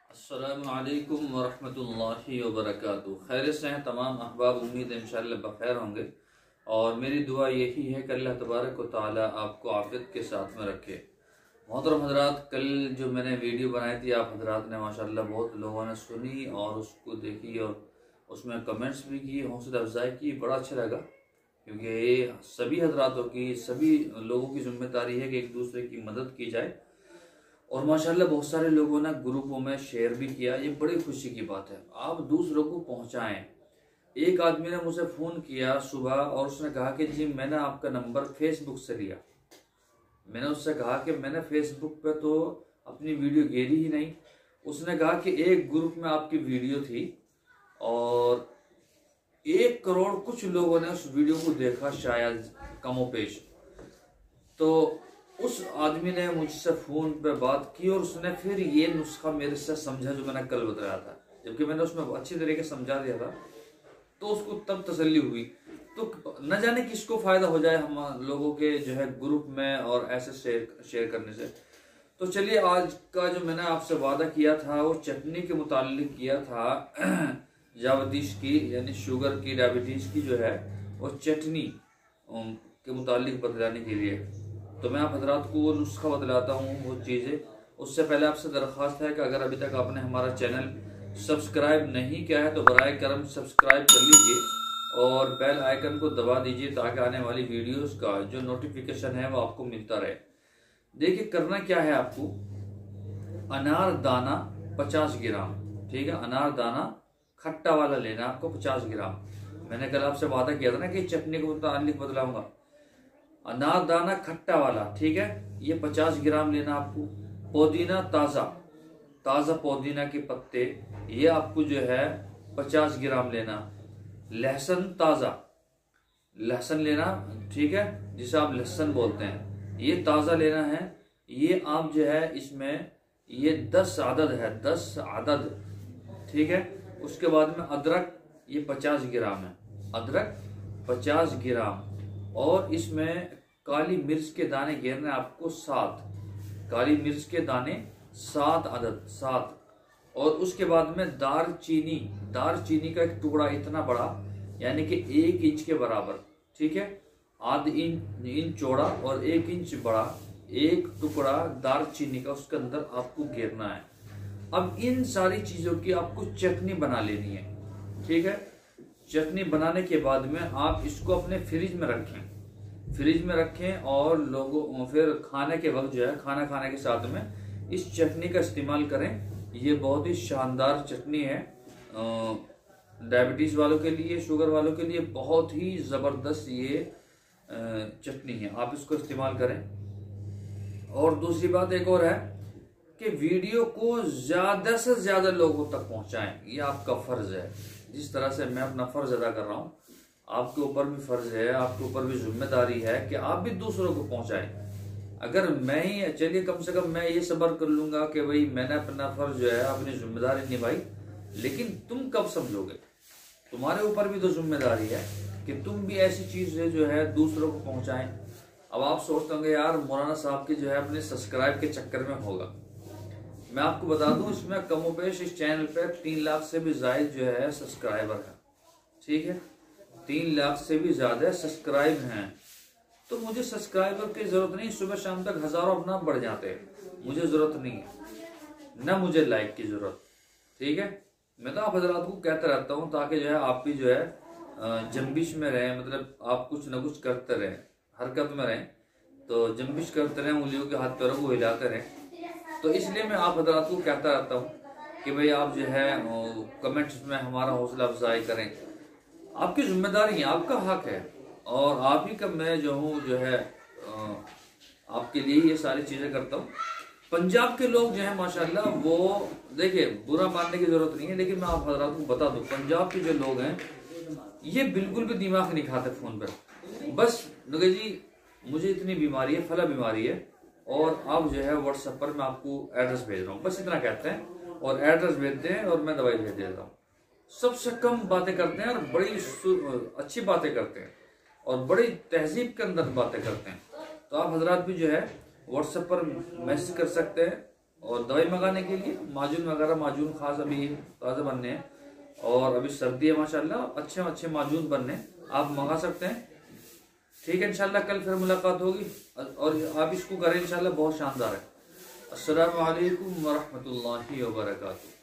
अस्सलामुअलैकुम वरहमतुल्लाहि वबरकातुहू। खैर से हैं तमाम अहबाब, उम्मीद है इंशाअल्लाह बखैर होंगे। और मेरी दुआ यही है कि अल्लाह तबारक व तआला आपको आफियत के साथ में रखे। मोहतरम हजरात, कल जो मैंने वीडियो बनाई थी आप हजरात ने माशाअल्लाह बहुत लोगों ने सुनी और उसको देखी और उसमें कमेंट्स भी किए, हौसला अफजाई की। बड़ा अच्छा लगा क्योंकि ये सभी हजरातों की, सभी लोगों की जिम्मेदारी है कि एक दूसरे की मदद की जाए। और माशाल्लाह बहुत सारे लोगों ने ग्रुपों में शेयर भी किया। ये बड़ी खुशी की बात है, आप दूसरों को पहुंचाएं। एक आदमी ने मुझे फ़ोन किया सुबह और उसने कहा कि जी मैंने आपका नंबर फेसबुक से लिया। मैंने उससे कहा कि मैंने फेसबुक पे तो अपनी वीडियो गेरी ही नहीं। उसने कहा कि एक ग्रुप में आपकी वीडियो थी और 1 करोड़ कुछ लोगों ने उस वीडियो को देखा, शायद कमोपेश। तो उस आदमी ने मुझसे फ़ोन पे बात की और उसने फिर ये नुस्खा मेरे से समझा जो मैंने कल बताया था, जबकि मैंने उसमें अच्छी तरीके से समझा दिया था। तो उसको तब तसल्ली हुई। तो न जाने किसको फ़ायदा हो जाए हम लोगों के जो है ग्रुप में और ऐसे शेयर करने से। तो चलिए, आज का जो मैंने आपसे वादा किया था वो चटनी के मुताल्लिक किया था। डायबिटीज़ की, यानी शुगर की, डायबिटीज़ की जो है वो चटनी के मुताल्लिक बतलाने के लिए। तो मैं आप हजरात को वो नुस्खा बतलाता हूँ, वो चीज़ें। उससे पहले आपसे दरख्वास्त है कि अगर अभी तक आपने हमारा चैनल सब्सक्राइब नहीं किया है तो बराए करम सब्सक्राइब कर लीजिए और बेल आइकन को दबा दीजिए ताकि आने वाली वीडियोस का जो नोटिफिकेशन है वो आपको मिलता रहे। देखिए, करना क्या है आपको, अनार दाना 50 ग्राम, ठीक है। अनार दाना खट्टा वाला लेना आपको 50 ग्राम। मैंने कल आपसे वादा किया था ना कि चटनी को मुताल्लिक बतलाऊंगा। अनार दाना खट्टा वाला, ठीक है, ये 50 ग्राम लेना आपको। पुदीना ताज़ा ताज़ा पुदीना के पत्ते, ये आपको जो है 50 ग्राम लेना। लहसुन ताज़ा लहसुन लेना, ठीक है, जिसे आप लहसुन बोलते हैं, ये ताज़ा लेना है। ये आप जो है इसमें ये 10 अदद है, 10 अदद, ठीक है। उसके बाद में अदरक, ये 50 ग्राम है, अदरक 50 ग्राम। और इसमें काली मिर्च के दाने घेरने आपको 7, काली मिर्च के दाने 7 अदद, 7। और उसके बाद में दारचीनी का एक टुकड़ा इतना बड़ा, यानी कि 1 इंच के बराबर, ठीक है, आधा इंच चौड़ा और 1 इंच बड़ा एक टुकड़ा दारचीनी का उसके अंदर आपको घेरना है। अब इन सारी चीजों की आपको चटनी बना लेनी है, ठीक है। चटनी बनाने के बाद में आप इसको अपने फ्रिज में रखें और लोगों फिर खाने के वक्त जो है, खाना खाने के साथ में इस चटनी का इस्तेमाल करें। ये बहुत ही शानदार चटनी है, डायबिटीज़ वालों के लिए, शुगर वालों के लिए बहुत ही ज़बरदस्त ये चटनी है, आप इसको इस्तेमाल करें। और दूसरी बात एक और है कि वीडियो को ज़्यादा से ज़्यादा लोगों तक पहुंचाएं, ये आपका फ़र्ज़ है। जिस तरह से मैं अपना फ़र्ज़ अदा कर रहा हूँ, आपके ऊपर भी फ़र्ज़ है, आपके ऊपर भी जिम्मेदारी है कि आप भी दूसरों को पहुंचाएं। अगर मैं ही, चलिए कम से कम मैं ये सब्र कर लूंगा कि भाई मैंने अपना फ़र्ज़ जो है, अपनी जिम्मेदारी निभाई, लेकिन तुम कब समझोगे? तुम्हारे ऊपर भी तो जिम्मेदारी है कि तुम भी ऐसी चीज़ें जो है दूसरों को पहुंचाएं। अब आप सोचते होंगे यार मौलाना साहब की जो है अपने सब्सक्राइब के चक्कर में होगा। मैं आपको बता दूं, इसमें कमोपेश इस चैनल पे 3 लाख से भी ज़ायद जो है सब्सक्राइबर है, ठीक है, 3 लाख से भी ज़्यादा सब्सक्राइब हैं। तो मुझे सब्सक्राइबर की ज़रूरत नहीं, सुबह शाम तक हज़ारों अपना बढ़ जाते हैं, मुझे ज़रूरत नहीं है, ना मुझे लाइक की ज़रूरत, ठीक है। मैं तो आप हजरात को कहता रहता हूँ ताकि जो है आप भी जो है जंबिश में रहें, मतलब आप कुछ ना कुछ करते रहें, हरकत में रहें, तो जंबिश करते रहें, उंगलियों के हाथ पैरों को हिलाते रहें। तो इसलिए मैं आप हजरात को कहता रहता हूँ कि भाई आप जो है कमेंट्स में हमारा हौसला अफजाई करें। आपकी जिम्मेदारी है, आपका हक है, और आप ही का मैं जो हूँ जो है आपके लिए ये सारी चीज़ें करता हूँ। पंजाब के लोग जो है माशाल्लाह, वो देखिए बुरा मानने की जरूरत नहीं है, लेकिन मैं आप हजरात को बता दूं, पंजाब के जो लोग हैं ये बिल्कुल भी दिमाग नहीं खाते फोन पर। बस नगे जी मुझे इतनी बीमारी है, फला बीमारी है, और आप जो है व्हाट्सएप पर मैं आपको एड्रेस भेज रहा हूँ, बस इतना कहते हैं और एड्रेस भेजते हैं और मैं दवाई भेज देता हूँ। सबसे कम बातें करते हैं और बड़ी अच्छी बातें करते हैं और बड़ी तहजीब के अंदर बातें करते हैं। तो आप हजरात भी जो है व्हाट्सएप पर मैसेज कर सकते हैं और दवाई मंगाने के लिए माजून वगैरह, माजून खास अभी ताज़ा बनने हैं और अभी सर्दी है माशाल्लाह, अच्छे अच्छे माजून बनने आप मंगा सकते हैं। ठीक है, इंशाल्लाह कल फिर मुलाकात होगी और आप इसको करें इंशाल्लाह, बहुत शानदार है। अस्सलामु अलैकुम वरहमतुल्लाहि वबरकातुहू।